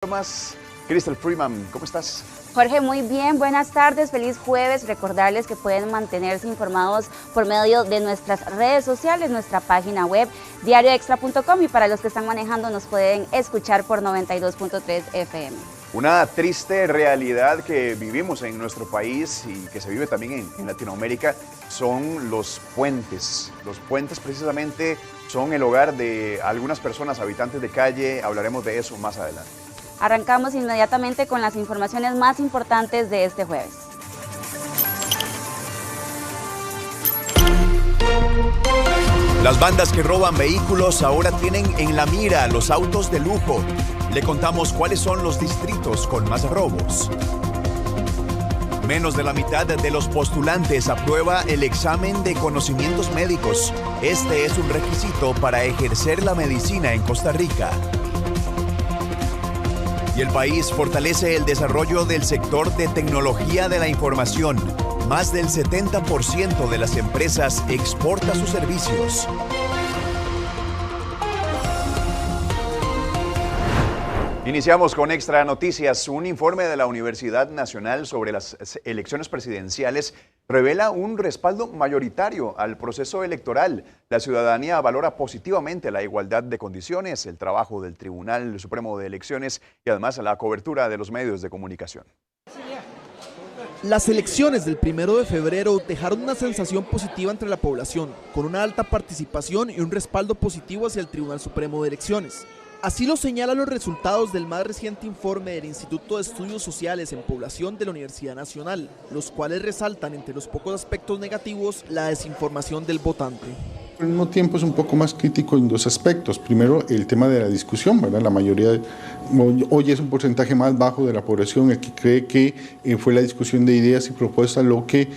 plataformas. Crystal Freeman, ¿cómo estás? Jorge, muy bien, buenas tardes, feliz jueves. Recordarles que pueden mantenerse informados por medio de nuestras redes sociales, nuestra página web diarioextra.com, y para los que están manejando nos pueden escuchar por 92.3 FM. Una triste realidad que vivimos en nuestro país y que se vive también en Latinoamérica son los puentes. Los puentes precisamente son el hogar de algunas personas, habitantes de calle. Hablaremos de eso más adelante. Arrancamos inmediatamente con las informaciones más importantes de este jueves. Las bandas que roban vehículos ahora tienen en la mira los autos de lujo. Le contamos cuáles son los distritos con más robos. Menos de la mitad de los postulantes aprueba el examen de conocimientos médicos. Este es un requisito para ejercer la medicina en Costa Rica. Y el país fortalece el desarrollo del sector de tecnología de la información. Más del 70% de las empresas exporta sus servicios. Iniciamos con Extra Noticias. Un informe de la Universidad Nacional sobre las elecciones presidenciales revela un respaldo mayoritario al proceso electoral. La ciudadanía valora positivamente la igualdad de condiciones, el trabajo del Tribunal Supremo de Elecciones y además la cobertura de los medios de comunicación. Las elecciones del 1 de febrero dejaron una sensación positiva entre la población, con una alta participación y un respaldo positivo hacia el Tribunal Supremo de Elecciones. Así lo señalan los resultados del más reciente informe del Instituto de Estudios Sociales en Población de la Universidad Nacional, los cuales resaltan entre los pocos aspectos negativos la desinformación del votante. Al mismo tiempo es un poco más crítico en dos aspectos. Primero, el tema de la discusión, ¿verdad? La mayoría, hoy es un porcentaje más bajo de la población el que cree que fue la discusión de ideas y propuestas lo que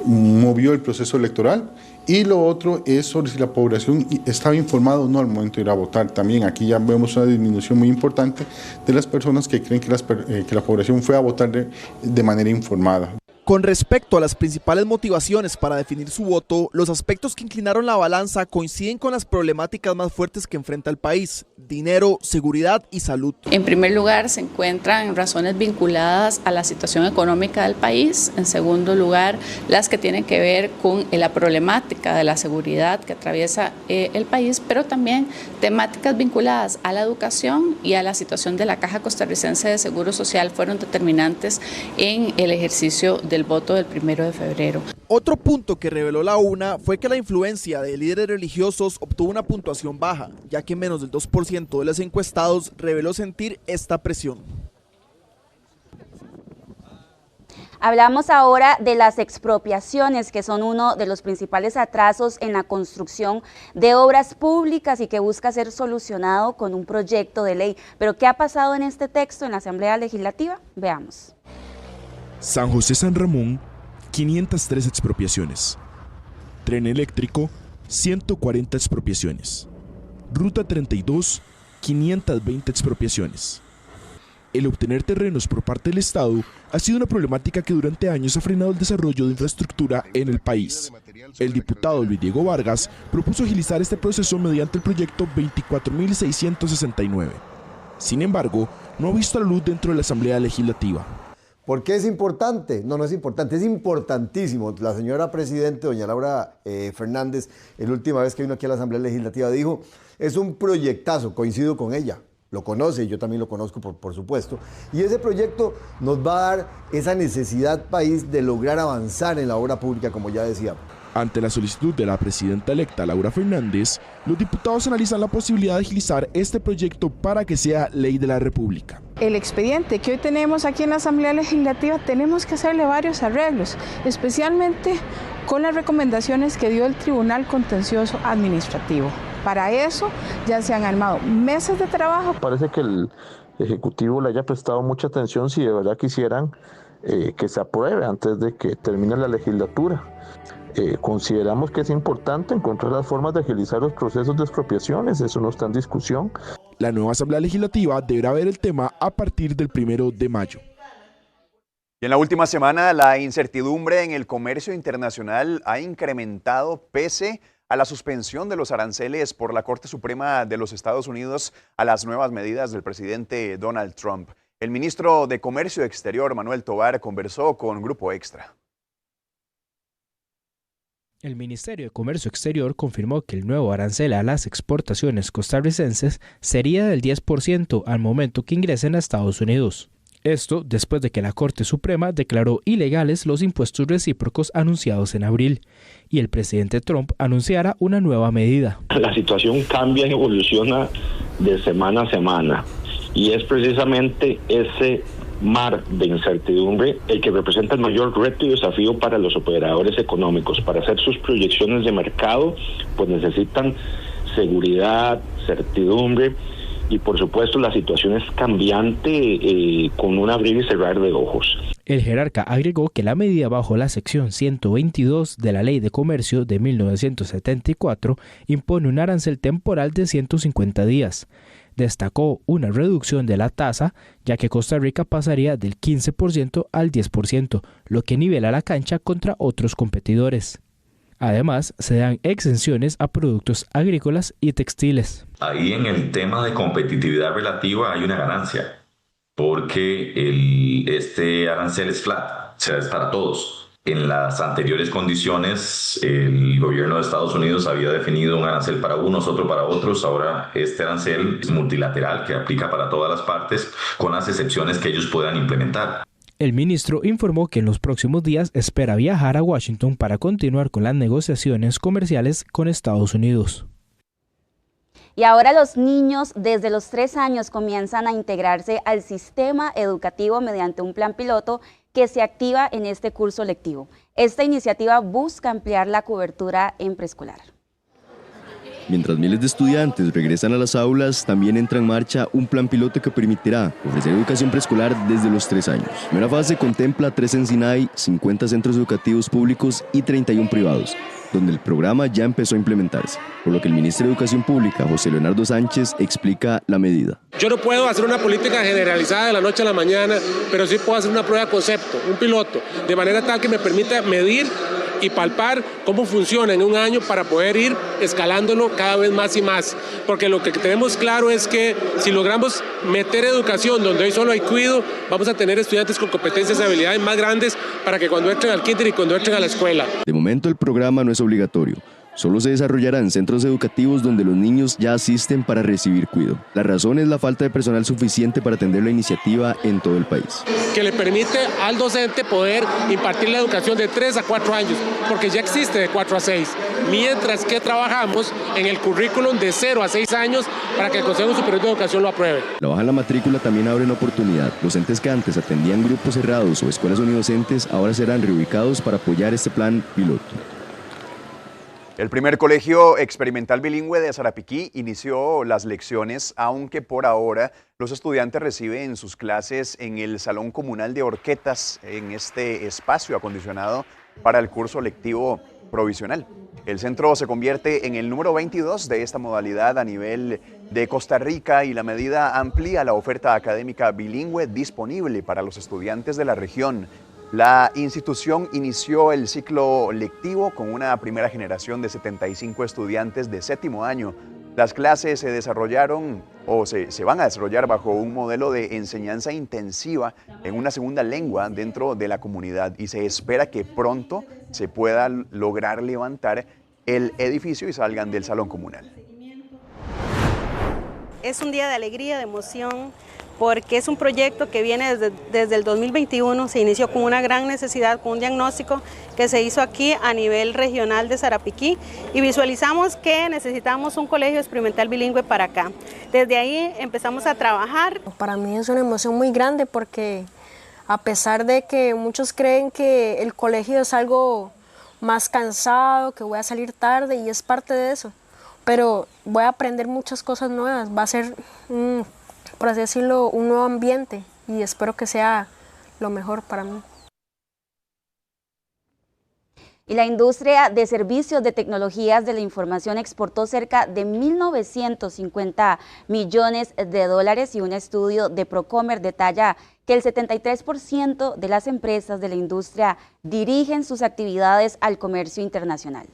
movió el proceso electoral. Y lo otro es sobre si la población estaba informada o no al momento de ir a votar. También aquí ya vemos una disminución muy importante de las personas que creen que la población fue a votar de manera informada. Con respecto a las principales motivaciones para definir su voto, los aspectos que inclinaron la balanza coinciden con las problemáticas más fuertes que enfrenta el país: dinero, seguridad y salud. En primer lugar, se encuentran razones vinculadas a la situación económica del país. En segundo lugar, las que tienen que ver con la problemática de la seguridad que atraviesa el país, pero también temáticas vinculadas a la educación y a la situación de la Caja Costarricense de Seguro Social fueron determinantes en el ejercicio del voto del 1 de febrero. Otro punto que reveló la UNA fue que la influencia de líderes religiosos obtuvo una puntuación baja, ya que menos del 2% de los encuestados reveló sentir esta presión. Hablamos ahora de las expropiaciones, que son uno de los principales atrasos en la construcción de obras públicas y que busca ser solucionado con un proyecto de ley. Pero ¿qué ha pasado en este texto en la Asamblea Legislativa? Veamos. San José San Ramón, 503 expropiaciones. Tren eléctrico, 140 expropiaciones. Ruta 32, 520 expropiaciones. El obtener terrenos por parte del Estado ha sido una problemática que durante años ha frenado el desarrollo de infraestructura en el país. El diputado Luis Diego Vargas propuso agilizar este proceso mediante el proyecto 24.669. Sin embargo, no ha visto la luz dentro de la Asamblea Legislativa. ¿Por qué es importante? No es importante, es importantísimo. La señora presidente, doña Laura Fernández, la última vez que vino aquí a la Asamblea Legislativa dijo, es un proyectazo, coincido con ella, lo conoce y yo también lo conozco por supuesto, y ese proyecto nos va a dar esa necesidad país de lograr avanzar en la obra pública, como ya decía. Ante la solicitud de la presidenta electa Laura Fernández, los diputados analizan la posibilidad de agilizar este proyecto para que sea ley de la República. El expediente que hoy tenemos aquí en la Asamblea Legislativa tenemos que hacerle varios arreglos, especialmente con las recomendaciones que dio el Tribunal Contencioso Administrativo. Para eso ya se han armado meses de trabajo. Parece que el Ejecutivo le haya prestado mucha atención si de verdad quisieran que se apruebe antes de que termine la legislatura. Consideramos que es importante encontrar las formas de agilizar los procesos de expropiaciones, eso no está en discusión. La nueva Asamblea Legislativa deberá ver el tema a partir del 1 de mayo. Y en la última semana, la incertidumbre en el comercio internacional ha incrementado pese a la suspensión de los aranceles por la Corte Suprema de los Estados Unidos a las nuevas medidas del presidente Donald Trump. El ministro de Comercio Exterior, Manuel Tovar, conversó con Grupo Extra. El Ministerio de Comercio Exterior confirmó que el nuevo arancel a las exportaciones costarricenses sería del 10% al momento que ingresen a Estados Unidos. Esto después de que la Corte Suprema declaró ilegales los impuestos recíprocos anunciados en abril y el presidente Trump anunciara una nueva medida. La situación cambia y evoluciona de semana a semana y es precisamente ese mar de incertidumbre el que representa el mayor reto y desafío para los operadores económicos. Para hacer sus proyecciones de mercado, pues necesitan seguridad, certidumbre y por supuesto la situación es cambiante con un abrir y cerrar de ojos. El jerarca agregó que la medida bajo la sección 122 de la Ley de Comercio de 1974 impone un arancel temporal de 150 días. Destacó una reducción de la tasa, ya que Costa Rica pasaría del 15% al 10%, lo que nivela la cancha contra otros competidores. Además, se dan exenciones a productos agrícolas y textiles. Ahí en el tema de competitividad relativa hay una ganancia, porque este arancel es flat, o sea, es para todos. En las anteriores condiciones, el gobierno de Estados Unidos había definido un arancel para unos, otro para otros. Ahora este arancel es multilateral, que aplica para todas las partes, con las excepciones que ellos puedan implementar. El ministro informó que en los próximos días espera viajar a Washington para continuar con las negociaciones comerciales con Estados Unidos. Y ahora los niños desde los 3 años comienzan a integrarse al sistema educativo mediante un plan piloto que se activa en este curso lectivo. Esta iniciativa busca ampliar la cobertura en preescolar. Mientras miles de estudiantes regresan a las aulas, también entra en marcha un plan piloto que permitirá ofrecer educación preescolar desde los 3 años. La primera fase contempla 3 en Sinai, 50 centros educativos públicos y 31 privados, donde el programa ya empezó a implementarse, por lo que el ministro de Educación Pública, José Leonardo Sánchez, explica la medida. Yo no puedo hacer una política generalizada de la noche a la mañana, pero sí puedo hacer una prueba de concepto, un piloto, de manera tal que me permita medir y palpar cómo funciona en un año para poder ir escalándolo cada vez más y más. Porque lo que tenemos claro es que si logramos meter educación donde hoy solo hay cuido, vamos a tener estudiantes con competencias y habilidades más grandes para que cuando entren al kinder y cuando entren a la escuela. De momento el programa no es obligatorio. Solo se desarrollará en centros educativos donde los niños ya asisten para recibir cuidado. La razón es la falta de personal suficiente para atender la iniciativa en todo el país. Que le permite al docente poder impartir la educación de 3 a 4 años, porque ya existe de 4 a 6, mientras que trabajamos en el currículum de 0 a 6 años para que el Consejo Superior de Educación lo apruebe. La baja en la matrícula también abre una oportunidad. Docentes que antes atendían grupos cerrados o escuelas unidocentes ahora serán reubicados para apoyar este plan piloto. El primer colegio experimental bilingüe de Sarapiquí inició las lecciones, aunque por ahora los estudiantes reciben sus clases en el Salón Comunal de Horquetas, en este espacio acondicionado para el curso lectivo provisional. El centro se convierte en el número 22 de esta modalidad a nivel de Costa Rica y la medida amplía la oferta académica bilingüe disponible para los estudiantes de la región. La institución inició el ciclo lectivo con una primera generación de 75 estudiantes de 7º año. Las clases se desarrollaron o se van a desarrollar bajo un modelo de enseñanza intensiva en una segunda lengua dentro de la comunidad y se espera que pronto se pueda lograr levantar el edificio y salgan del salón comunal. Es un día de alegría, de emoción, porque es un proyecto que viene desde el 2021, se inició con una gran necesidad, con un diagnóstico que se hizo aquí a nivel regional de Sarapiquí y visualizamos que necesitamos un colegio experimental bilingüe para acá. Desde ahí empezamos a trabajar. Para mí es una emoción muy grande porque a pesar de que muchos creen que el colegio es algo más cansado, que voy a salir tarde y es parte de eso, pero voy a aprender muchas cosas nuevas, va a ser por así decirlo, un nuevo ambiente y espero que sea lo mejor para mí. Y la industria de servicios de tecnologías de la información exportó cerca de 1.950 millones de dólares y un estudio de Procomer detalla que el 73% de las empresas de la industria dirigen sus actividades al comercio internacional.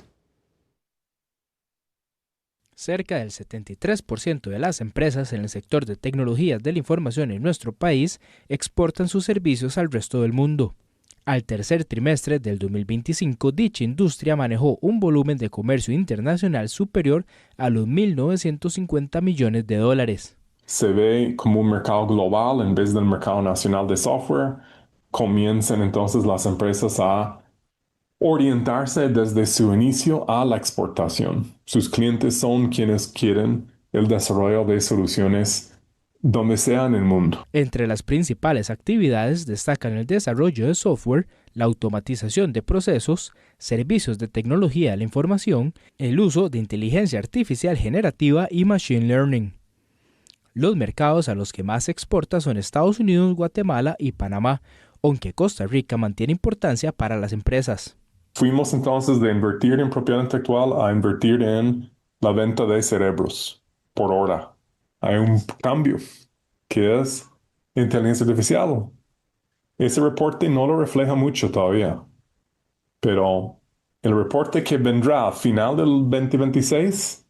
Cerca del 73% de las empresas en el sector de tecnologías de la información en nuestro país exportan sus servicios al resto del mundo. Al tercer trimestre del 2025, dicha industria manejó un volumen de comercio internacional superior a los 1.950 millones de dólares. Se ve como un mercado global en vez del mercado nacional de software. Comienzan entonces las empresas a orientarse desde su inicio a la exportación. Sus clientes son quienes quieren el desarrollo de soluciones donde sea en el mundo. Entre las principales actividades destacan el desarrollo de software, la automatización de procesos, servicios de tecnología de la información, el uso de inteligencia artificial generativa y machine learning. Los mercados a los que más se exporta son Estados Unidos, Guatemala y Panamá, aunque Costa Rica mantiene importancia para las empresas. Fuimos entonces de invertir en propiedad intelectual a invertir en la venta de cerebros por hora. Hay un cambio que es inteligencia artificial. Ese reporte no lo refleja mucho todavía, pero el reporte que vendrá a final del 2026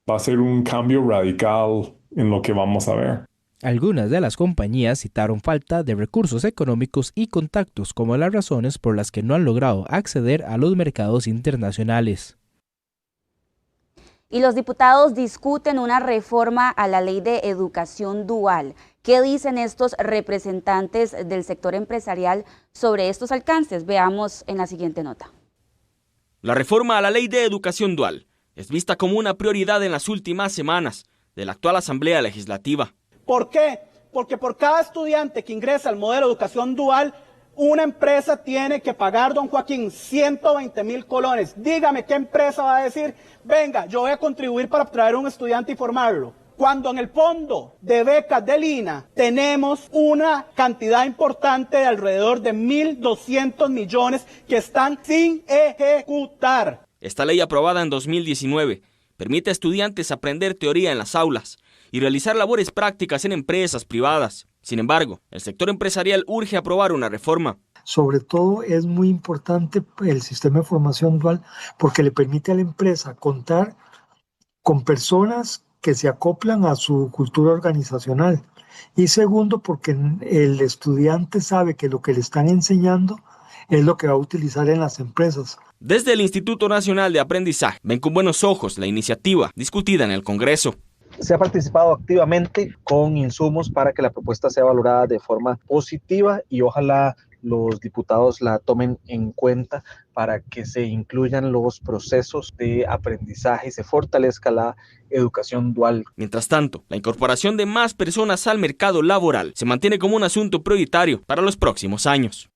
va a ser un cambio radical en lo que vamos a ver. Algunas de las compañías citaron falta de recursos económicos y contactos como las razones por las que no han logrado acceder a los mercados internacionales. Y los diputados discuten una reforma a la ley de educación dual. ¿Qué dicen estos representantes del sector empresarial sobre estos alcances? Veamos en la siguiente nota. La reforma a la ley de educación dual es vista como una prioridad en las últimas semanas de la actual Asamblea Legislativa. ¿Por qué? Porque por cada estudiante que ingresa al modelo de educación dual, una empresa tiene que pagar, don Joaquín, 120.000 colones. Dígame qué empresa va a decir, venga, yo voy a contribuir para traer un estudiante y formarlo. Cuando en el fondo de becas del INA tenemos una cantidad importante de alrededor de 1.200 millones que están sin ejecutar. Esta ley aprobada en 2019 permite a estudiantes aprender teoría en las aulas y realizar labores prácticas en empresas privadas. Sin embargo, el sector empresarial urge aprobar una reforma. Sobre todo es muy importante el sistema de formación dual porque le permite a la empresa contar con personas que se acoplan a su cultura organizacional. Y segundo, porque el estudiante sabe que lo que le están enseñando es lo que va a utilizar en las empresas. Desde el Instituto Nacional de Aprendizaje ven con buenos ojos la iniciativa discutida en el Congreso. Se ha participado activamente con insumos para que la propuesta sea valorada de forma positiva y ojalá los diputados la tomen en cuenta para que se incluyan los procesos de aprendizaje y se fortalezca la educación dual. Mientras tanto, la incorporación de más personas al mercado laboral se mantiene como un asunto prioritario para los próximos años.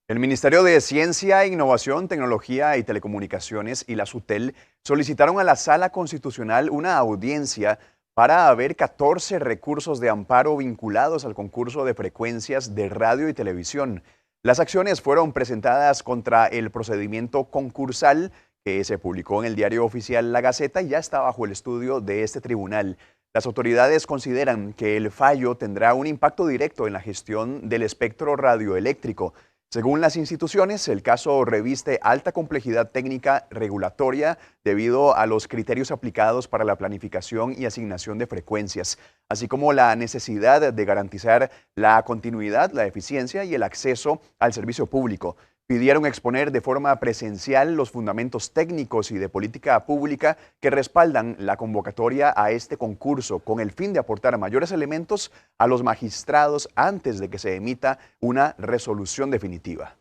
El Ministerio de Ciencia, Innovación, Tecnología y Telecomunicaciones y la SUTEL solicitaron a la Sala Constitucional una audiencia para ver 14 recursos de amparo vinculados al concurso de frecuencias de radio y televisión. Las acciones fueron presentadas contra el procedimiento concursal que se publicó en el diario oficial La Gaceta y ya está bajo el estudio de este tribunal. Las autoridades consideran que el fallo tendrá un impacto directo en la gestión del espectro radioeléctrico. Según las instituciones, el caso reviste alta complejidad técnica regulatoria debido a los criterios aplicados para la planificación y asignación de frecuencias, así como la necesidad de garantizar la continuidad, la eficiencia y el acceso al servicio público. Pidieron exponer de forma presencial los fundamentos técnicos y de política pública que respaldan la convocatoria a este concurso con el fin de aportar mayores elementos a los magistrados antes de que se emita una resolución definitiva.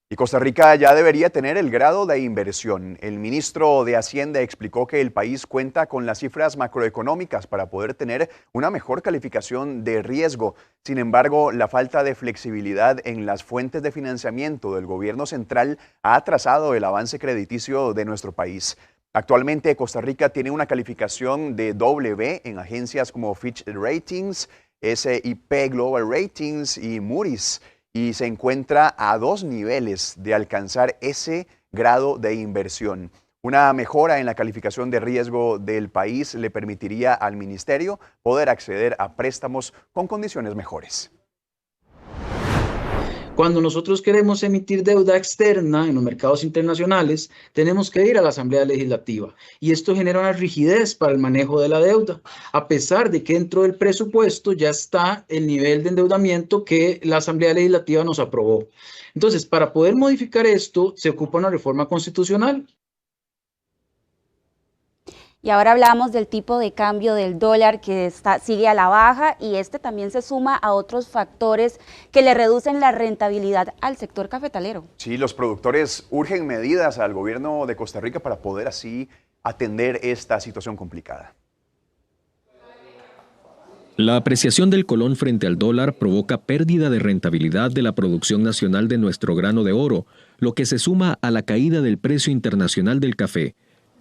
Y Costa Rica ya debería tener el grado de inversión. El ministro de Hacienda explicó que el país cuenta con las cifras macroeconómicas para poder tener una mejor calificación de riesgo. Sin embargo, la falta de flexibilidad en las fuentes de financiamiento del gobierno central ha atrasado el avance crediticio de nuestro país. Actualmente, Costa Rica tiene una calificación de B en agencias como Fitch Ratings, SIP Global Ratings y Moody's, y se encuentra a 2 niveles de alcanzar ese grado de inversión. Una mejora en la calificación de riesgo del país le permitiría al ministerio poder acceder a préstamos con condiciones mejores. Cuando nosotros queremos emitir deuda externa en los mercados internacionales, tenemos que ir a la Asamblea Legislativa y esto genera una rigidez para el manejo de la deuda, a pesar de que dentro del presupuesto ya está el nivel de endeudamiento que la Asamblea Legislativa nos aprobó. Entonces, para poder modificar esto, se ocupa una reforma constitucional. Y ahora hablamos del tipo de cambio del dólar que sigue a la baja y este también se suma a otros factores que le reducen la rentabilidad al sector cafetalero. Sí, los productores urgen medidas al gobierno de Costa Rica para poder así atender esta situación complicada. La apreciación del colón frente al dólar provoca pérdida de rentabilidad de la producción nacional de nuestro grano de oro, lo que se suma a la caída del precio internacional del café.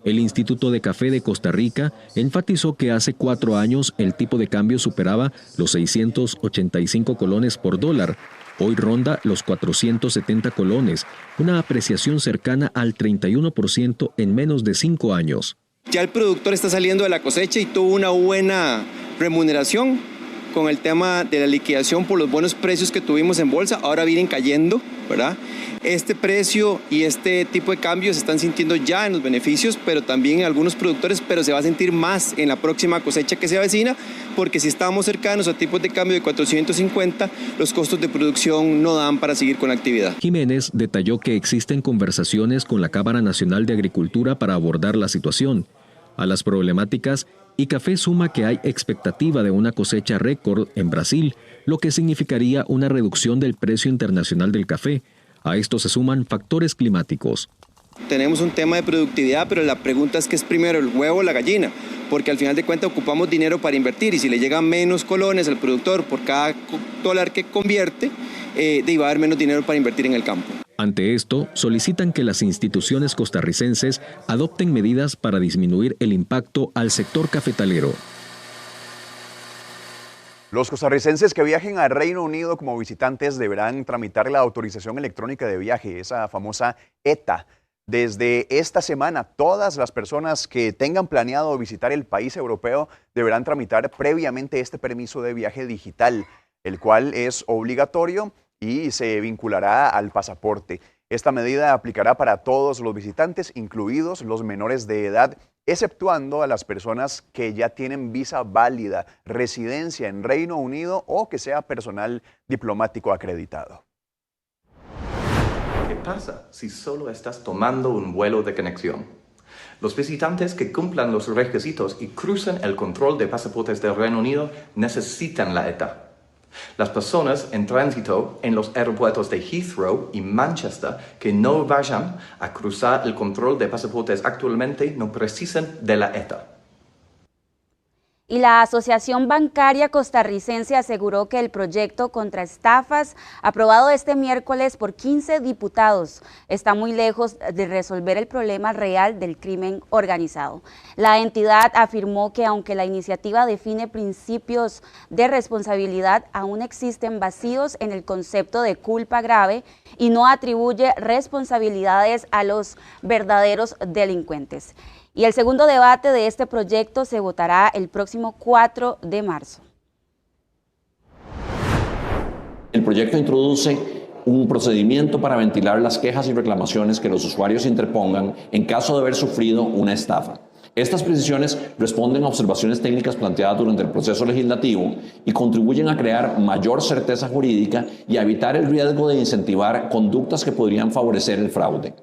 El Instituto de Café de Costa Rica enfatizó que hace 4 años el tipo de cambio superaba los 685 colones por dólar. Hoy ronda los 470 colones, una apreciación cercana al 31% en menos de 5 años. Ya el productor está saliendo de la cosecha y tuvo una buena remuneración con el tema de la liquidación por los buenos precios que tuvimos en bolsa. Ahora vienen cayendo, ¿verdad? Este precio y este tipo de cambios se están sintiendo ya en los beneficios, pero también en algunos productores, pero se va a sentir más en la próxima cosecha que se avecina, porque si estamos cercanos a tipos de cambio de 450, los costos de producción no dan para seguir con la actividad. Jiménez detalló que existen conversaciones con la Cámara Nacional de Agricultura para abordar la situación. A las problemáticas, ICAFE suma que hay expectativa de una cosecha récord en Brasil, lo que significaría una reducción del precio internacional del café. A esto se suman factores climáticos. Tenemos un tema de productividad, pero la pregunta es qué es primero, el huevo o la gallina, porque al final de cuentas ocupamos dinero para invertir y si le llegan menos colones al productor por cada dólar que convierte, va a haber menos dinero para invertir en el campo. Ante esto, solicitan que las instituciones costarricenses adopten medidas para disminuir el impacto al sector cafetalero. Los costarricenses que viajen al Reino Unido como visitantes deberán tramitar la autorización electrónica de viaje, esa famosa ETA. Desde esta semana, todas las personas que tengan planeado visitar el país europeo deberán tramitar previamente este permiso de viaje digital, el cual es obligatorio y se vinculará al pasaporte. Esta medida aplicará para todos los visitantes, incluidos los menores de edad, exceptuando a las personas que ya tienen visa válida, residencia en Reino Unido o que sea personal diplomático acreditado. ¿Qué pasa si solo estás tomando un vuelo de conexión? Los visitantes que cumplan los requisitos y crucen el control de pasaportes del Reino Unido necesitan la ETA. Las personas en tránsito en los aeropuertos de Heathrow y Manchester que no vayan a cruzar el control de pasaportes actualmente no precisan de la ETA. Y la Asociación Bancaria Costarricense aseguró que el proyecto contra estafas, aprobado este miércoles por 15 diputados, está muy lejos de resolver el problema real del crimen organizado. La entidad afirmó que aunque la iniciativa define principios de responsabilidad, aún existen vacíos en el concepto de culpa grave y no atribuye responsabilidades a los verdaderos delincuentes. Y el segundo debate de este proyecto se votará el próximo 4 de marzo. El proyecto introduce un procedimiento para ventilar las quejas y reclamaciones que los usuarios interpongan en caso de haber sufrido una estafa. Estas precisiones responden a observaciones técnicas planteadas durante el proceso legislativo y contribuyen a crear mayor certeza jurídica y a evitar el riesgo de incentivar conductas que podrían favorecer el fraude.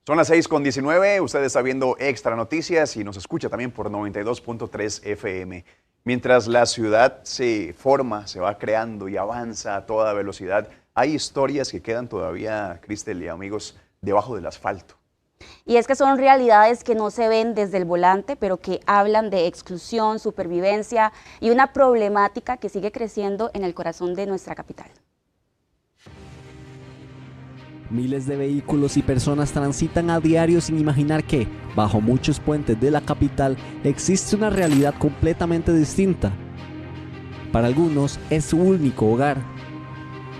Son las 6:19, usted está viendo Extra Noticias y nos escucha también por 92.3 FM. Mientras la ciudad se forma, se va creando y avanza a toda velocidad, hay historias que quedan todavía, Cristel y amigos, debajo del asfalto. Y es que son realidades que no se ven desde el volante, pero que hablan de exclusión, supervivencia y una problemática que sigue creciendo en el corazón de nuestra capital. Miles de vehículos y personas transitan a diario sin imaginar que, bajo muchos puentes de la capital, existe una realidad completamente distinta. Para algunos es su único hogar.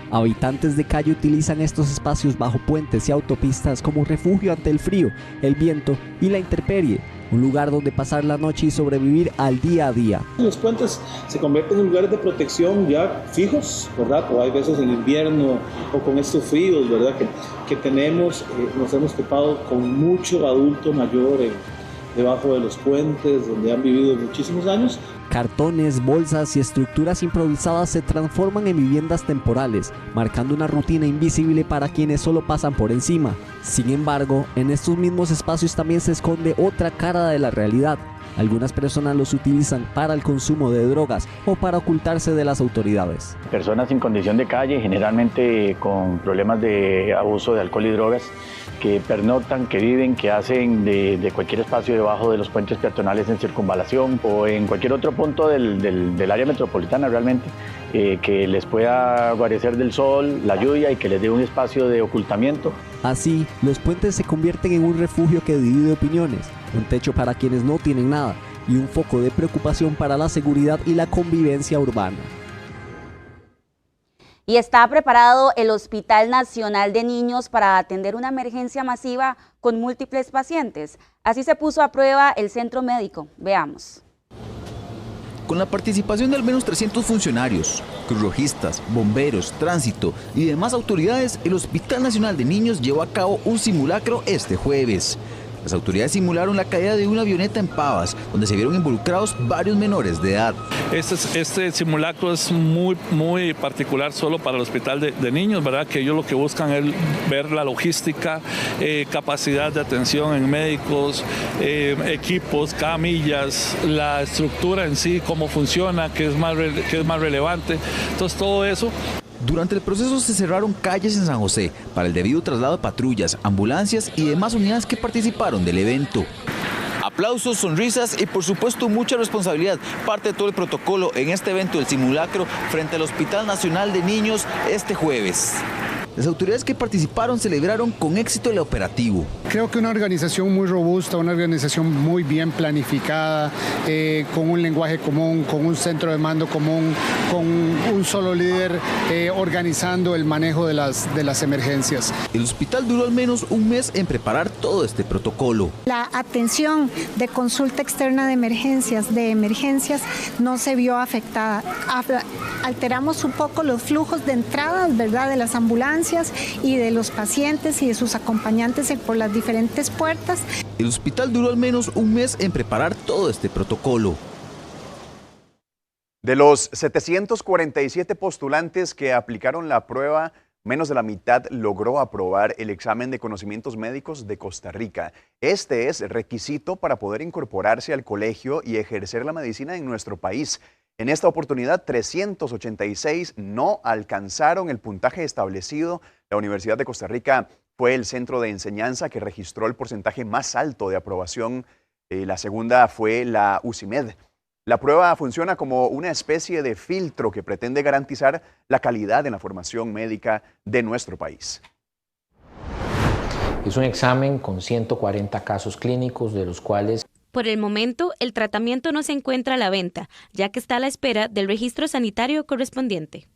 Habitantes de calle utilizan estos espacios bajo puentes y autopistas como refugio ante el frío, el viento y la intemperie, un lugar donde pasar la noche y sobrevivir al día a día. Los puentes se convierten en lugares de protección ya fijos, ¿verdad? O hay veces en invierno o con estos fríos, ¿verdad? Que tenemos, nos hemos topado con mucho adulto mayor debajo de los puentes, donde han vivido muchísimos años. Cartones, bolsas y estructuras improvisadas se transforman en viviendas temporales, marcando una rutina invisible para quienes solo pasan por encima. Sin embargo, en estos mismos espacios también se esconde otra cara de la realidad. Algunas personas los utilizan para el consumo de drogas o para ocultarse de las autoridades. Personas en condición de calle, generalmente con problemas de abuso de alcohol y drogas, que pernoctan, que viven, que hacen de cualquier espacio debajo de los puentes peatonales en Circunvalación o en cualquier otro punto del área metropolitana realmente, que les pueda guarecer del sol, la lluvia y que les dé un espacio de ocultamiento. Así, los puentes se convierten en un refugio que divide opiniones, un techo para quienes no tienen nada y un foco de preocupación para la seguridad y la convivencia urbana. Y está preparado el Hospital Nacional de Niños para atender una emergencia masiva con múltiples pacientes. Así se puso a prueba el centro médico. Veamos. Con la participación de al menos 300 funcionarios, cruzrojistas, bomberos, tránsito y demás autoridades, el Hospital Nacional de Niños llevó a cabo un simulacro este jueves. Las autoridades simularon la caída de una avioneta en Pavas, donde se vieron involucrados varios menores de edad. Este simulacro es muy particular solo para el Hospital de Niños, ¿verdad? Que ellos lo que buscan es ver la logística, capacidad de atención en médicos, equipos, camillas, la estructura en sí, cómo funciona, qué es más relevante. Entonces todo eso. Durante el proceso se cerraron calles en San José para el debido traslado de patrullas, ambulancias y demás unidades que participaron del evento. Aplausos, sonrisas y por supuesto mucha responsabilidad, parte de todo el protocolo en este evento del simulacro frente al Hospital Nacional de Niños este jueves. Las autoridades que participaron celebraron con éxito el operativo. Creo que una organización muy robusta, una organización muy bien planificada, con un lenguaje común, con un centro de mando común, con un solo líder organizando el manejo de las emergencias. El hospital duró al menos un mes en preparar todo este protocolo. La atención de consulta externa de emergencias no se vio afectada. Alteramos un poco los flujos de entradas, ¿verdad?, de las ambulancias y de los pacientes y de sus acompañantes por las diferentes puertas. El hospital duró al menos un mes en preparar todo este protocolo. De los 747 postulantes que aplicaron la prueba, menos de la mitad logró aprobar el examen de conocimientos médicos de Costa Rica. Este es requisito para poder incorporarse al colegio y ejercer la medicina en nuestro país. En esta oportunidad, 386 no alcanzaron el puntaje establecido. La Universidad de Costa Rica fue el centro de enseñanza que registró el porcentaje más alto de aprobación. La segunda fue la UCIMED. La prueba funciona como una especie de filtro que pretende garantizar la calidad en la formación médica de nuestro país. Es un examen con 140 casos clínicos, de los cuales... Por el momento, el tratamiento no se encuentra a la venta, ya que está a la espera del registro sanitario correspondiente.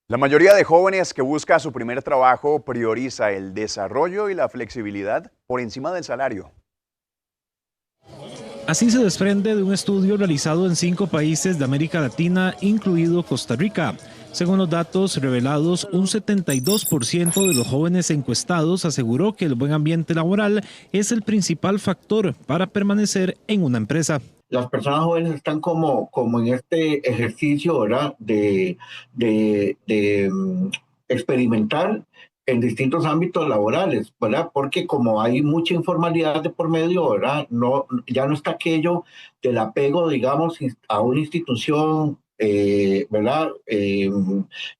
La mayoría de jóvenes que busca su primer trabajo prioriza el desarrollo y la flexibilidad por encima del salario. Así se desprende de un estudio realizado en 5 países de América Latina, incluido Costa Rica. Según los datos revelados, un 72% de los jóvenes encuestados aseguró que el buen ambiente laboral es el principal factor para permanecer en una empresa. Las personas jóvenes están como en este ejercicio, ¿verdad?, de experimentar en distintos ámbitos laborales, ¿verdad? Porque como hay mucha informalidad de por medio, ¿verdad?, ya no está aquello del apego, digamos, a una institución, ¿verdad?,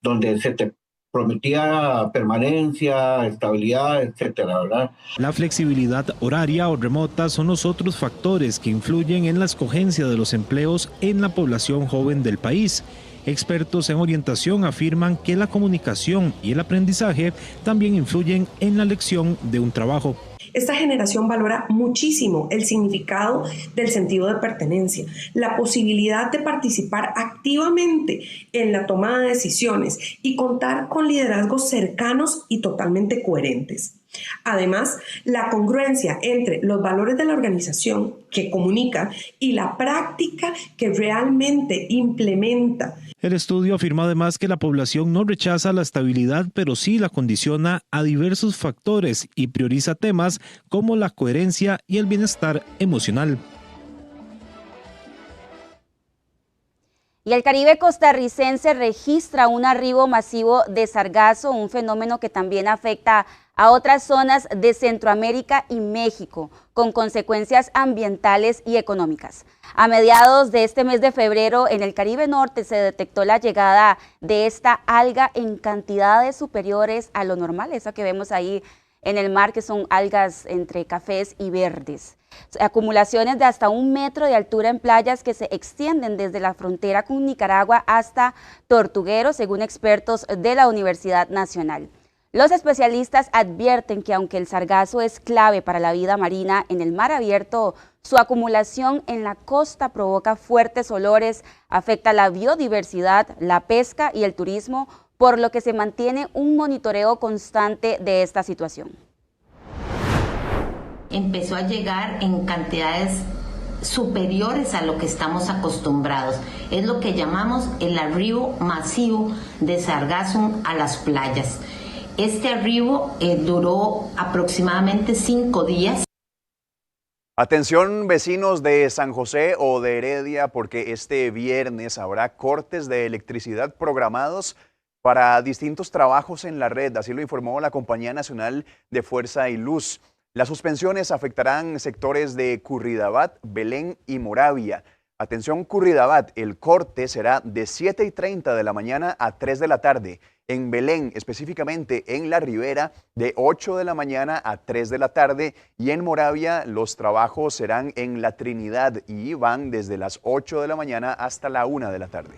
donde se te prometía permanencia, estabilidad, etcétera, ¿verdad? La flexibilidad horaria o remota son los otros factores que influyen en la escogencia de los empleos en la población joven del país. Expertos en orientación afirman que la comunicación y el aprendizaje también influyen en la elección de un trabajo. Esta generación valora muchísimo el significado del sentido de pertenencia, la posibilidad de participar activamente en la toma de decisiones y contar con liderazgos cercanos y totalmente coherentes. Además, la congruencia entre los valores de la organización que comunica y la práctica que realmente implementa. El estudio afirma además que la población no rechaza la estabilidad, pero sí la condiciona a diversos factores y prioriza temas como la coherencia y el bienestar emocional. Y el Caribe costarricense registra un arribo masivo de sargazo, un fenómeno que también afecta a otras zonas de Centroamérica y México, con consecuencias ambientales y económicas. A mediados de este mes de febrero, en el Caribe Norte se detectó la llegada de esta alga en cantidades superiores a lo normal, esa que vemos ahí en el mar, que son algas entre cafés y verdes. Acumulaciones de hasta 1 metro de altura en playas que se extienden desde la frontera con Nicaragua hasta Tortuguero, según expertos de la Universidad Nacional. Los especialistas advierten que aunque el sargazo es clave para la vida marina en el mar abierto, su acumulación en la costa provoca fuertes olores, afecta la biodiversidad, la pesca y el turismo, por lo que se mantiene un monitoreo constante de esta situación. Empezó a llegar en cantidades superiores a lo que estamos acostumbrados. Es lo que llamamos el arribo masivo de sargazo a las playas. Este arribo duró aproximadamente 5 días. Atención vecinos de San José o de Heredia, porque este viernes habrá cortes de electricidad programados para distintos trabajos en la red, así lo informó la Compañía Nacional de Fuerza y Luz. Las suspensiones afectarán sectores de Curridabat, Belén y Moravia. Atención Curridabat, el corte será de 7:30 de la mañana a 3 de la tarde. En Belén, específicamente en La Ribera, de 8 de la mañana a 3 de la tarde. Y en Moravia, los trabajos serán en La Trinidad y van desde las 8 de la mañana hasta la 1 de la tarde.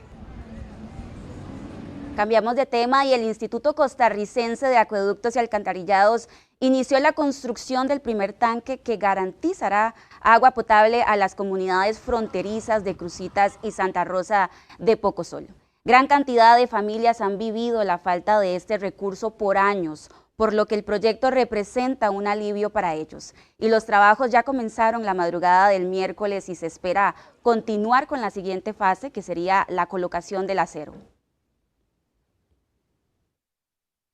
Cambiamos de tema y el Instituto Costarricense de Acueductos y Alcantarillados inició la construcción del primer tanque que garantizará agua potable a las comunidades fronterizas de Cruzitas y Santa Rosa de Pocosolo. Gran cantidad de familias han vivido la falta de este recurso por años, por lo que el proyecto representa un alivio para ellos. Y los trabajos ya comenzaron la madrugada del miércoles y se espera continuar con la siguiente fase, que sería la colocación del acero.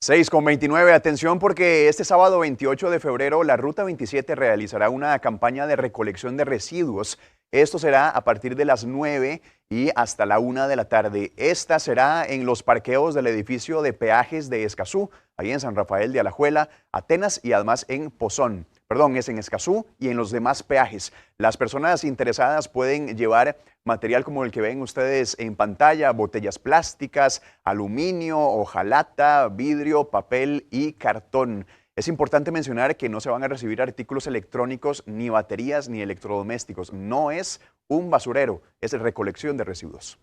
6:29, atención porque este sábado 28 de febrero la Ruta 27 realizará una campaña de recolección de residuos. Esto será a partir de las 9 y hasta la 1 de la tarde. Esta será en los parqueos del edificio de peajes de Escazú, ahí en San Rafael de Alajuela, Atenas y además en Pozón. Perdón, es en Escazú y en los demás peajes. Las personas interesadas pueden llevar material como el que ven ustedes en pantalla, botellas plásticas, aluminio, hojalata, vidrio, papel y cartón. Es importante mencionar que no se van a recibir artículos electrónicos, ni baterías, ni electrodomésticos. No es un basurero, es recolección de residuos.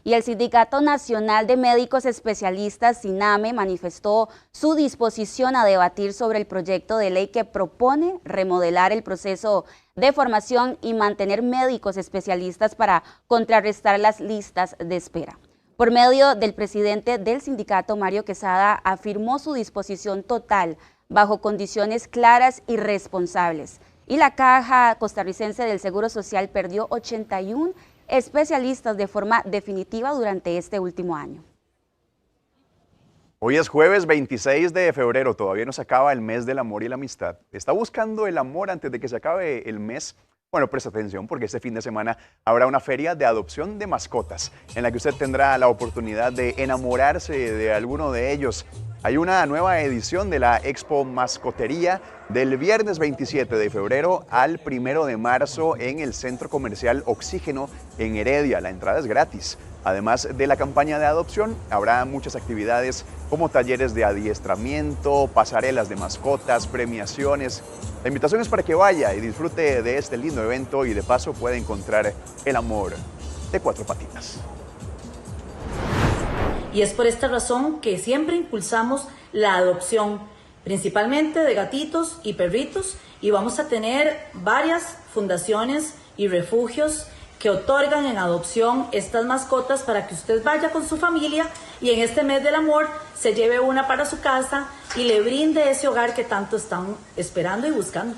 Y el Sindicato Nacional de Médicos Especialistas, SINAME, manifestó su disposición a debatir sobre el proyecto de ley que propone remodelar el proceso de formación y mantener médicos especialistas para contrarrestar las listas de espera. Por medio del presidente del sindicato, Mario Quesada, afirmó su disposición total bajo condiciones claras y responsables. Y la Caja Costarricense del Seguro Social perdió 81 especialistas de forma definitiva durante este último año. Hoy es jueves 26 de febrero, todavía no se acaba el mes del amor y la amistad. ¿Está buscando el amor antes de que se acabe el mes? Bueno, presta atención porque este fin de semana habrá una feria de adopción de mascotas en la que usted tendrá la oportunidad de enamorarse de alguno de ellos. Hay una nueva edición de la Expo Mascotería del viernes 27 de febrero al 1 de marzo en el Centro Comercial Oxígeno en Heredia. La entrada es gratis. Además de la campaña de adopción, habrá muchas actividades como talleres de adiestramiento, pasarelas de mascotas, premiaciones. La invitación es para que vaya y disfrute de este lindo evento y de paso pueda encontrar el amor de 4 patitas. Y es por esta razón que siempre impulsamos la adopción, principalmente de gatitos y perritos, y vamos a tener varias fundaciones y refugios que otorgan en adopción estas mascotas para que usted vaya con su familia y en este mes del amor se lleve una para su casa y le brinde ese hogar que tanto están esperando y buscando.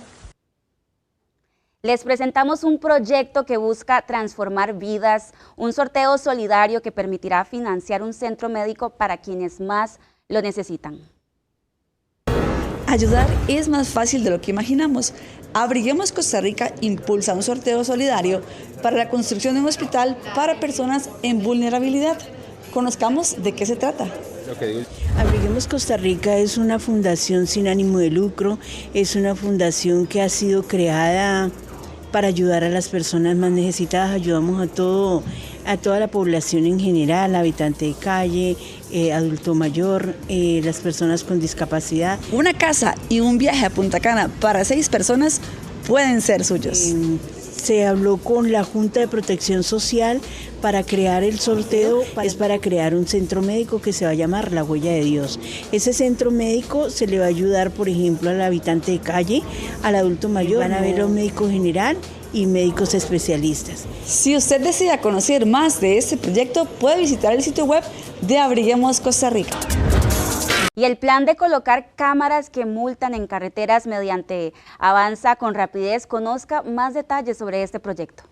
Les presentamos un proyecto que busca transformar vidas, un sorteo solidario que permitirá financiar un centro médico para quienes más lo necesitan. Ayudar es más fácil de lo que imaginamos. Abriguemos Costa Rica impulsa un sorteo solidario para la construcción de un hospital para personas en vulnerabilidad. Conozcamos de qué se trata. Abriguemos Costa Rica es una fundación sin ánimo de lucro, es una fundación que ha sido creada para ayudar a las personas más necesitadas. Ayudamos a toda la población en general, habitante de calle, adulto mayor, las personas con discapacidad. Una casa y un viaje a Punta Cana para 6 personas pueden ser suyos. Se habló con la Junta de Protección Social para crear el sorteo, es para crear un centro médico que se va a llamar La Huella de Dios. Ese centro médico se le va a ayudar, por ejemplo, al habitante de calle, al adulto mayor, van a ver los médicos general y médicos especialistas. Si usted desea conocer más de este proyecto, puede visitar el sitio web de Abriguemos Costa Rica. Y el plan de colocar cámaras que multan en carreteras mediante Avanza con Rapidez. Conozca más detalles sobre este proyecto.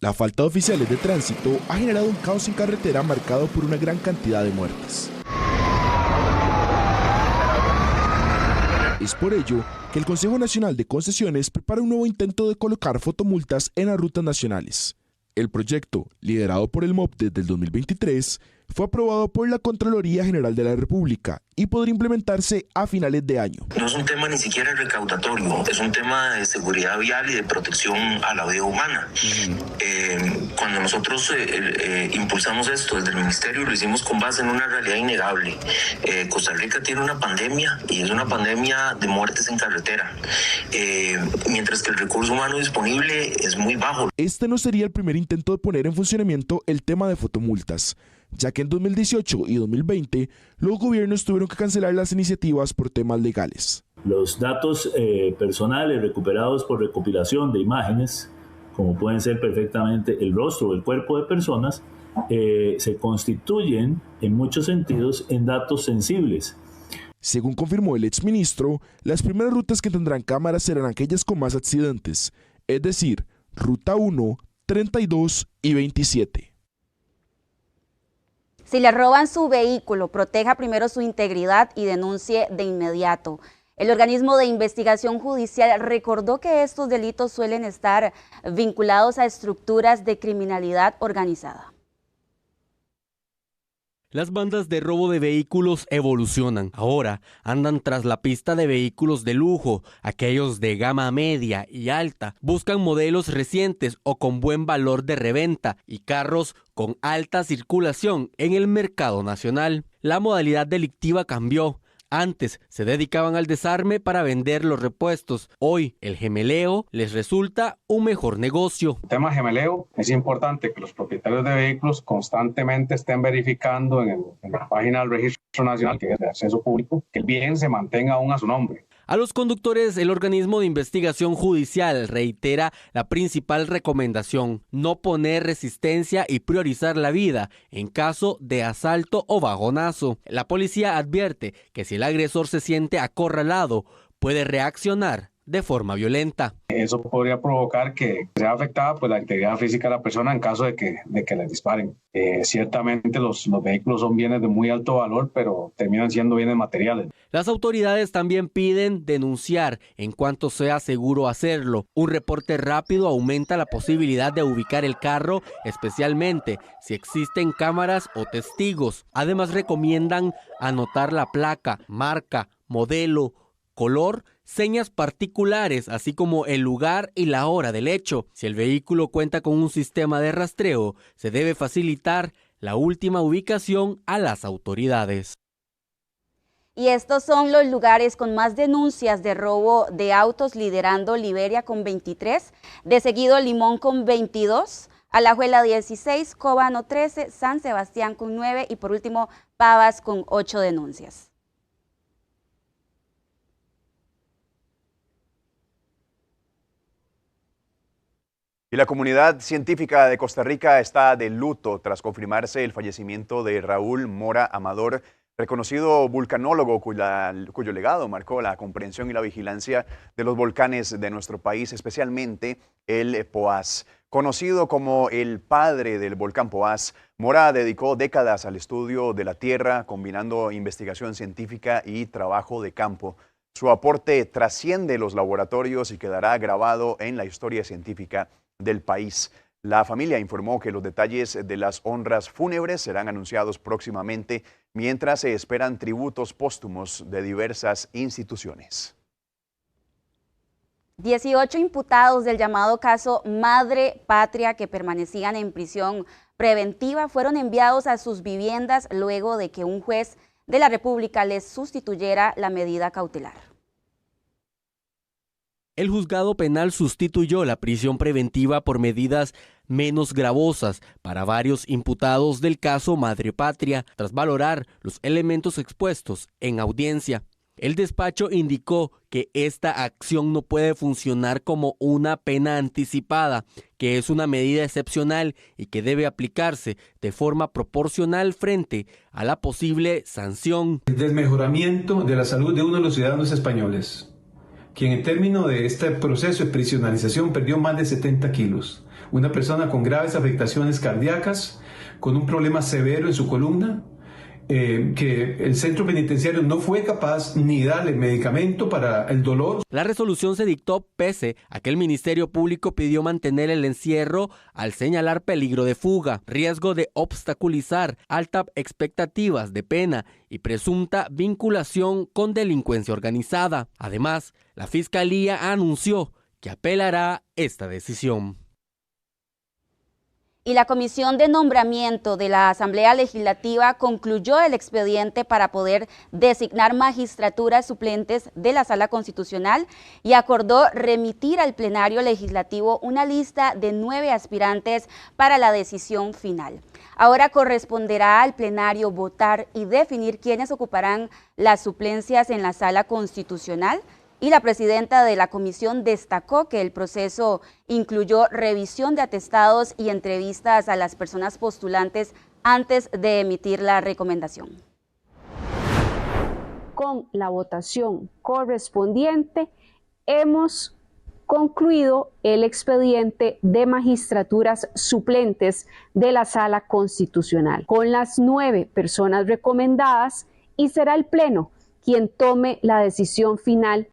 La falta de oficiales de tránsito ha generado un caos en carretera marcado por una gran cantidad de muertes. Es por ello que el Consejo Nacional de Concesiones prepara un nuevo intento de colocar fotomultas en las rutas nacionales. El proyecto, liderado por el MOP desde el 2023, fue aprobado por la Contraloría General de la República y podrá implementarse a finales de año. No es un tema ni siquiera recaudatorio, es un tema de seguridad vial y de protección a la vida humana. Cuando nosotros impulsamos esto desde el Ministerio, lo hicimos con base en una realidad innegable. Costa Rica tiene una pandemia y es una pandemia de muertes en carretera, mientras que el recurso humano disponible es muy bajo. Este no sería el primer intento de poner en funcionamiento el tema de fotomultas, ya que en 2018 y 2020 los gobiernos tuvieron que cancelar las iniciativas por temas legales. Los datos personales recuperados por recopilación de imágenes, como pueden ser perfectamente el rostro o el cuerpo de personas, se constituyen en muchos sentidos en datos sensibles. Según confirmó el exministro, las primeras rutas que tendrán cámaras serán aquellas con más accidentes, es decir, Ruta 1, 32 y 27. Si le roban su vehículo, proteja primero su integridad y denuncie de inmediato. El organismo de investigación judicial recordó que estos delitos suelen estar vinculados a estructuras de criminalidad organizada. Las bandas de robo de vehículos evolucionan. Ahora andan tras la pista de vehículos de lujo. Aquellos de gama media y alta buscan modelos recientes o con buen valor de reventa y carros con alta circulación en el mercado nacional. La modalidad delictiva cambió. Antes se dedicaban al desarme para vender los repuestos. Hoy el gemeleo les resulta un mejor negocio. El tema gemeleo, es importante que los propietarios de vehículos constantemente estén verificando en la página del Registro Nacional, que es de acceso público, que el bien se mantenga aún a su nombre. A los conductores, el organismo de investigación judicial reitera la principal recomendación: no poner resistencia y priorizar la vida en caso de asalto o bajonazo. La policía advierte que si el agresor se siente acorralado, puede reaccionar de forma violenta. Eso podría provocar que sea afectada la integridad física de la persona en caso de que les disparen. Ciertamente los vehículos son bienes de muy alto valor, pero terminan siendo bienes materiales. Las autoridades también piden denunciar en cuanto sea seguro hacerlo. Un reporte rápido aumenta la posibilidad de ubicar el carro, especialmente si existen cámaras o testigos. Además recomiendan anotar la placa, marca, modelo, color, señas particulares, así como el lugar y la hora del hecho. Si el vehículo cuenta con un sistema de rastreo, se debe facilitar la última ubicación a las autoridades. Y estos son los lugares con más denuncias de robo de autos, liderando Liberia con 23, de seguido Limón con 22, Alajuela 16, Cóbano 13, San Sebastián con 9 y por último Pavas con 8 denuncias. Y la comunidad científica de Costa Rica está de luto tras confirmarse el fallecimiento de Raúl Mora Amador, reconocido vulcanólogo cuyo legado marcó la comprensión y la vigilancia de los volcanes de nuestro país, especialmente el Poás. Conocido como el padre del volcán Poás, Mora dedicó décadas al estudio de la Tierra, combinando investigación científica y trabajo de campo. Su aporte trasciende los laboratorios y quedará grabado en la historia científica del país. La familia informó que los detalles de las honras fúnebres serán anunciados próximamente, mientras se esperan tributos póstumos de diversas instituciones. 18 imputados del llamado caso Madre Patria que permanecían en prisión preventiva fueron enviados a sus viviendas luego de que un juez de la República les sustituyera la medida cautelar. El juzgado penal sustituyó la prisión preventiva por medidas menos gravosas para varios imputados del caso Madre Patria, tras valorar los elementos expuestos en audiencia. El despacho indicó que esta acción no puede funcionar como una pena anticipada, que es una medida excepcional y que debe aplicarse de forma proporcional frente a la posible sanción. El desmejoramiento de la salud de uno de los ciudadanos españoles, quien en términos de este proceso de prisionalización perdió más de 70 kilos. Una persona con graves afectaciones cardíacas, con un problema severo en su columna, que el centro penitenciario no fue capaz ni darle medicamento para el dolor. La resolución se dictó pese a que el Ministerio Público pidió mantener el encierro al señalar peligro de fuga, riesgo de obstaculizar, altas expectativas de pena y presunta vinculación con delincuencia organizada. Además, la Fiscalía anunció que apelará esta decisión. Y la Comisión de Nombramiento de la Asamblea Legislativa concluyó el expediente para poder designar magistraturas suplentes de la Sala Constitucional y acordó remitir al plenario legislativo una lista de 9 aspirantes para la decisión final. Ahora corresponderá al plenario votar y definir quiénes ocuparán las suplencias en la Sala Constitucional. Y la presidenta de la comisión destacó que el proceso incluyó revisión de atestados y entrevistas a las personas postulantes antes de emitir la recomendación. Con la votación correspondiente, hemos concluido el expediente de magistraturas suplentes de la Sala Constitucional, con las 9 personas recomendadas, y será el Pleno quien tome la decisión final.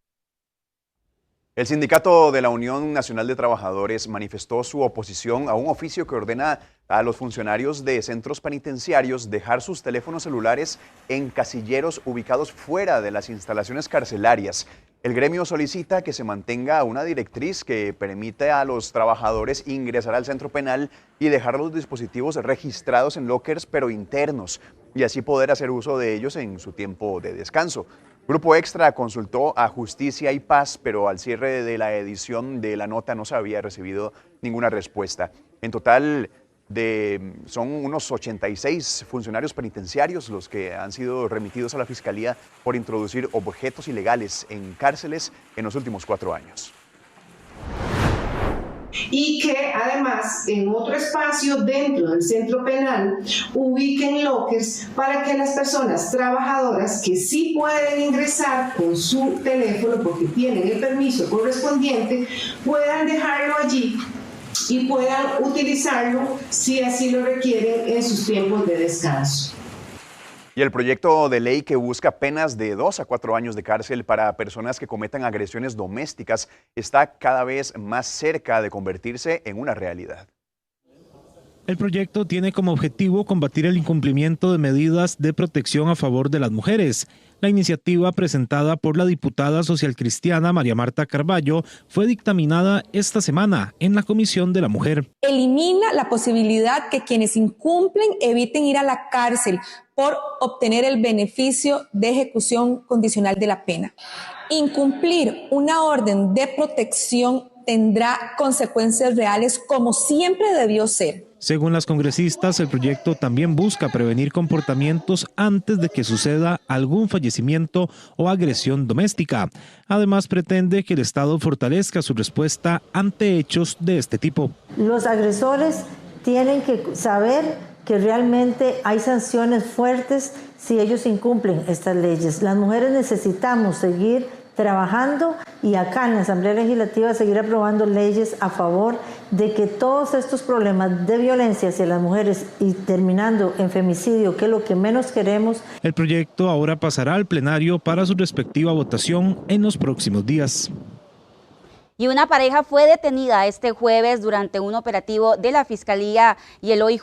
El sindicato de la Unión Nacional de Trabajadores manifestó su oposición a un oficio que ordena a los funcionarios de centros penitenciarios dejar sus teléfonos celulares en casilleros ubicados fuera de las instalaciones carcelarias. El gremio solicita que se mantenga una directriz que permite a los trabajadores ingresar al centro penal y dejar los dispositivos registrados en lockers pero internos, y así poder hacer uso de ellos en su tiempo de descanso. Grupo Extra consultó a Justicia y Paz, pero al cierre de la edición de la nota no se había recibido ninguna respuesta. En total son unos 86 funcionarios penitenciarios los que han sido remitidos a la Fiscalía por introducir objetos ilegales en cárceles en los últimos 4 años. Y que además en otro espacio dentro del centro penal ubiquen lockers para que las personas trabajadoras que sí pueden ingresar con su teléfono porque tienen el permiso correspondiente puedan dejarlo allí y puedan utilizarlo si así lo requieren en sus tiempos de descanso. Y el proyecto de ley que busca penas de 2 a 4 años de cárcel para personas que cometan agresiones domésticas está cada vez más cerca de convertirse en una realidad. El proyecto tiene como objetivo combatir el incumplimiento de medidas de protección a favor de las mujeres. La iniciativa presentada por la diputada socialcristiana María Marta Carballo fue dictaminada esta semana en la Comisión de la Mujer. Elimina la posibilidad que quienes incumplen eviten ir a la cárcel por obtener el beneficio de ejecución condicional de la pena. Incumplir una orden de protección tendrá consecuencias reales como siempre debió ser. Según las congresistas, el proyecto también busca prevenir comportamientos antes de que suceda algún fallecimiento o agresión doméstica. Además, pretende que el Estado fortalezca su respuesta ante hechos de este tipo. Los agresores tienen que saber que realmente hay sanciones fuertes si ellos incumplen estas leyes. Las mujeres necesitamos seguir trabajando y acá en la Asamblea Legislativa seguir aprobando leyes a favor de que todos estos problemas de violencia hacia las mujeres y terminando en femicidio, que es lo que menos queremos. El proyecto ahora pasará al plenario para su respectiva votación en los próximos días. Y una pareja fue detenida este jueves durante un operativo de la Fiscalía y el OIJ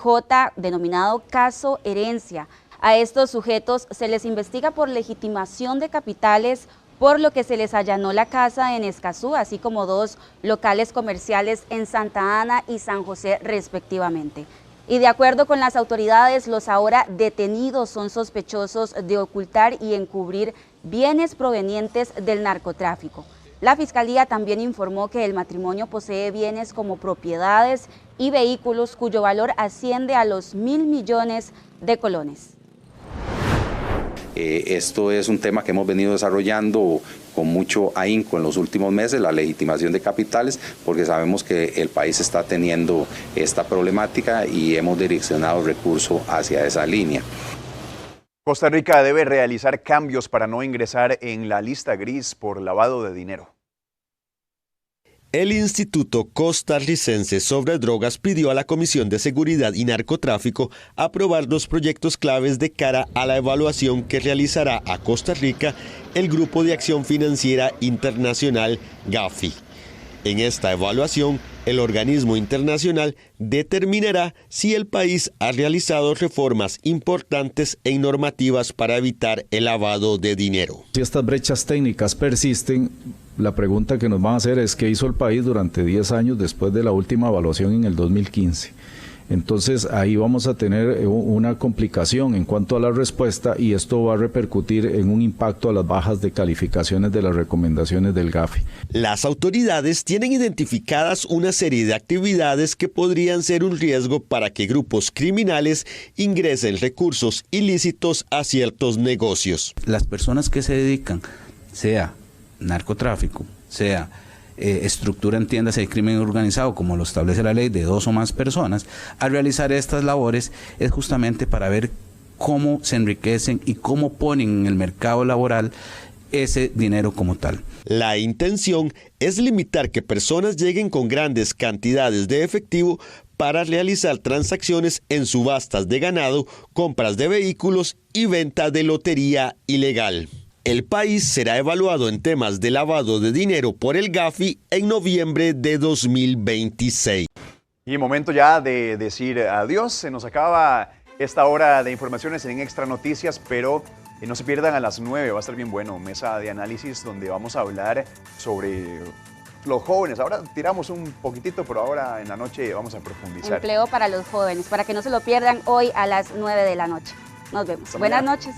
denominado Caso Herencia. A estos sujetos se les investiga por legitimación de capitales, por lo que se les allanó la casa en Escazú, así como 2 locales comerciales en Santa Ana y San José respectivamente. Y de acuerdo con las autoridades, los ahora detenidos son sospechosos de ocultar y encubrir bienes provenientes del narcotráfico. La Fiscalía también informó que el matrimonio posee bienes como propiedades y vehículos cuyo valor asciende a los 1.000 millones de colones. Esto es un tema que hemos venido desarrollando con mucho ahínco en los últimos meses, la legitimación de capitales, porque sabemos que el país está teniendo esta problemática y hemos direccionado recursos hacia esa línea. Costa Rica debe realizar cambios para no ingresar en la lista gris por lavado de dinero. El Instituto Costarricense sobre Drogas pidió a la Comisión de Seguridad y Narcotráfico aprobar 2 proyectos claves de cara a la evaluación que realizará a Costa Rica el Grupo de Acción Financiera Internacional GAFI. En esta evaluación, el organismo internacional determinará si el país ha realizado reformas importantes en normativas para evitar el lavado de dinero. Si estas brechas técnicas persisten, la pregunta que nos van a hacer es qué hizo el país durante 10 años después de la última evaluación en el 2015. Entonces ahí vamos a tener una complicación en cuanto a la respuesta y esto va a repercutir en un impacto a las bajas de calificaciones de las recomendaciones del GAFI. Las autoridades tienen identificadas una serie de actividades que podrían ser un riesgo para que grupos criminales ingresen recursos ilícitos a ciertos negocios. Las personas que se dedican, sea narcotráfico, sea estructura, entiéndase, el crimen organizado, como lo establece la ley, de 2 o más personas, a realizar estas labores es justamente para ver cómo se enriquecen y cómo ponen en el mercado laboral ese dinero como tal. La intención es limitar que personas lleguen con grandes cantidades de efectivo para realizar transacciones en subastas de ganado, compras de vehículos y venta de lotería ilegal. El país será evaluado en temas de lavado de dinero por el GAFI en noviembre de 2026. Y momento ya de decir adiós. Se nos acaba esta hora de informaciones en Extra Noticias, pero no se pierdan a las 9, va a estar bien bueno. Mesa de análisis donde vamos a hablar sobre los jóvenes. Ahora tiramos un poquitito, pero ahora en la noche vamos a profundizar. Empleo para los jóvenes, para que no se lo pierdan hoy a las 9 de la noche. Nos vemos. Buenas noches.